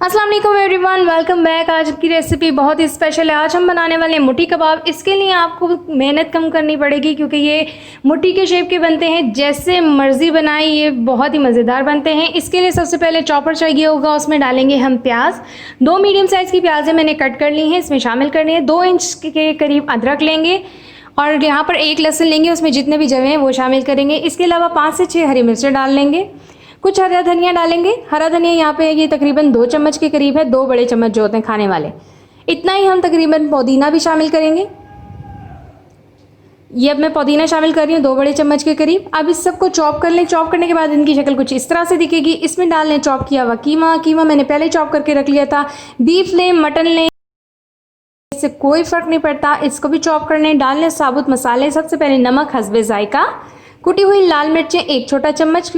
अस्सलाम वालेकुम everyone, welcome back. आज की रेसिपी बहुत ही स्पेशल है। आज हम बनाने वाले हैं मुट्ठी कबाब। इसके लिए आपको मेहनत कम करनी पड़ेगी क्योंकि ये मुट्ठी के शेप के बनते हैं। जैसे मर्ज़ी बनाएं, ये बहुत ही मज़ेदार बनते हैं। इसके लिए सबसे पहले चॉपर चाहिए होगा, उसमें डालेंगे हम प्याज। 2 मीडियम साइज़ की प्याज़ें मैंने कट कर ली हैं, इसमें शामिल करनी है। 2 इंच के करीब अदरक लेंगे और यहाँ पर 1 लहसुन लेंगे, उसमें जितने भी जवे हैं वो शामिल करेंगे। इसके अलावा 5 से 6 हरी मिर्चें डाल लेंगे। कुछ हरा धनिया डालेंगे। हरा धनिया यहाँ पे ये तकरीबन 2 चम्मच के करीब है, 2 बड़े चम्मच जो होते हैं खाने वाले, इतना ही। हम तकरीबन पुदीना भी शामिल करेंगे। ये अब मैं पुदीना शामिल कर रही हूँ 2 बड़े चम्मच के करीब। अब इस सबको चॉप कर लें। चॉप करने के बाद इनकी शक्ल कुछ इस तरह से दिखेगी। इसमें डाल लें चॉप किया हुआ कीमा। कीमा मैंने पहले चॉप करके रख लिया था। बीफ लें, मटन लें, इससे कोई फ़र्क नहीं पड़ता, इसको भी चॉप कर लें। डाल लें साबुत मसाले। सबसे पहले नमक हस्बे जायका, कुटी हुई लाल मिर्चें 1 छोटा चम्मच,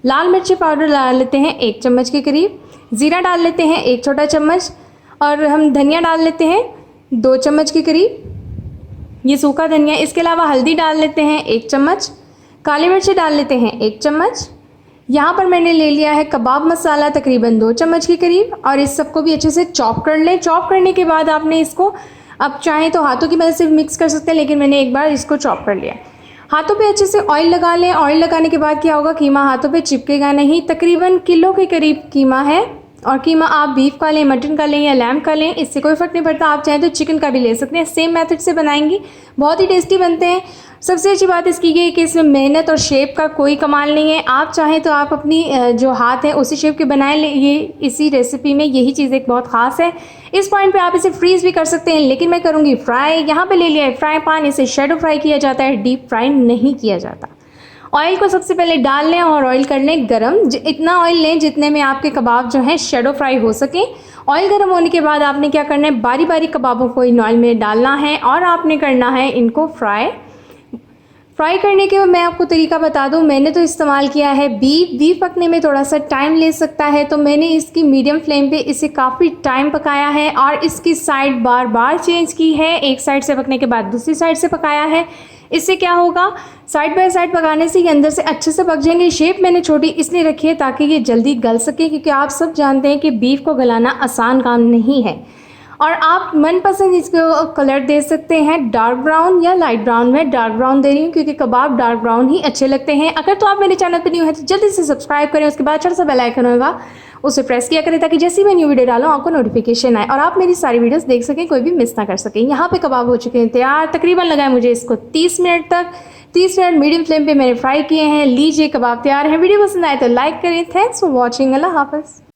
लाल मिर्ची पाउडर डाल लेते हैं 1 चम्मच के करीब, ज़ीरा डाल लेते हैं 1 छोटा चम्मच, और हम धनिया डाल लेते हैं 2 चम्मच के करीब, ये सूखा धनिया। इसके अलावा हल्दी डाल लेते हैं 1 चम्मच, काली मिर्ची डाल लेते हैं 1 चम्मच। यहाँ पर मैंने ले लिया है कबाब मसाला तकरीबन 2 चम्मच के करीब, और इस सबको भी अच्छे से चॉप कर लें। चॉप करने के बाद आपने इसको, अब चाहें तो हाथों की मदद से मिक्स कर सकते हैं, लेकिन मैंने एक बार इसको चॉप कर लिया। हाथों पे अच्छे से ऑयल लगा लें। ऑयल लगाने के बाद क्या होगा, कीमा हाथों पे चिपकेगा नहीं। तकरीबन किलो के करीब कीमा है, और कीमा आप बीफ का लें, मटन का लें या लैम्ब का लें, इससे कोई फ़र्क नहीं पड़ता। आप चाहें तो चिकन का भी ले सकते हैं। सेम मेथड से बनाएंगी, बहुत ही टेस्टी बनते हैं। सबसे अच्छी बात इसकी ये है कि इसमें मेहनत और शेप का कोई कमाल नहीं है। आप चाहें तो आप अपनी जो हाथ है उसी शेप के बनाए लें। ये इसी रेसिपी में यही चीज़ एक बहुत ख़ास है। इस पॉइंट पे आप इसे फ्रीज़ भी कर सकते हैं, लेकिन मैं करूँगी फ्राई। यहाँ पे ले लिया है फ्राई पैन, इसे शैडो फ्राई किया जाता है, डीप फ्राई नहीं किया जाता। ऑयल को सबसे पहले डाल लें और ऑयल कर लें गरम। इतना ऑयल लें जितने में आपके कबाब जो हैं शैडो फ्राई हो सकें। ऑयल गर्म होने के बाद आपने क्या करना है, बारी बारी कबाबों को इन ऑयल में डालना है और आपने करना है इनको फ्राई करने के मैं आपको तरीका बता दूं। मैंने तो इस्तेमाल किया है बीफ पकने में थोड़ा सा टाइम ले सकता है, तो मैंने इसकी मीडियम फ्लेम पे इसे काफ़ी टाइम पकाया है और इसकी साइड बार बार चेंज की है। एक साइड से पकने के बाद दूसरी साइड से पकाया है। इससे क्या होगा, साइड बाय साइड पकाने से ये अंदर से अच्छे से पक जाएंगे। शेप मैंने छोटी इसलिए रखी है ताकि ये जल्दी गल सके, क्योंकि आप सब जानते हैं कि बीफ को गलाना आसान काम नहीं है। और आप मनपसंद इसको कलर दे सकते हैं, डार्क ब्राउन या लाइट ब्राउन। में डार्क ब्राउन दे रही हूँ क्योंकि कबाब डार्क ब्राउन ही अच्छे लगते हैं। अगर तो आप मेरे चैनल पर न्यू है तो जल्दी से सब्सक्राइब करें। उसके बाद छोटा सा बेल आइकन होगा, उसे प्रेस किया करें ताकि जैसे मैं न्यू वीडियो डालूँ आपको नोटिफिकेशन आए और आप मेरी सारी वीडियोस देख सकें, कोई भी मिस ना कर सकें। यहाँ पे कबाब हो चुके हैं तैयार। तकरीबन लगाए मुझे इसको 30 मिनट तक। 30 मिनट मीडियम फ्लेम पे मैंने फ्राई किए हैं। लीजिए कबाब तैयार हैं। वीडियो पसंद आए तो लाइक करें। Thanks for watching. अल्लाह हाफ़िज़।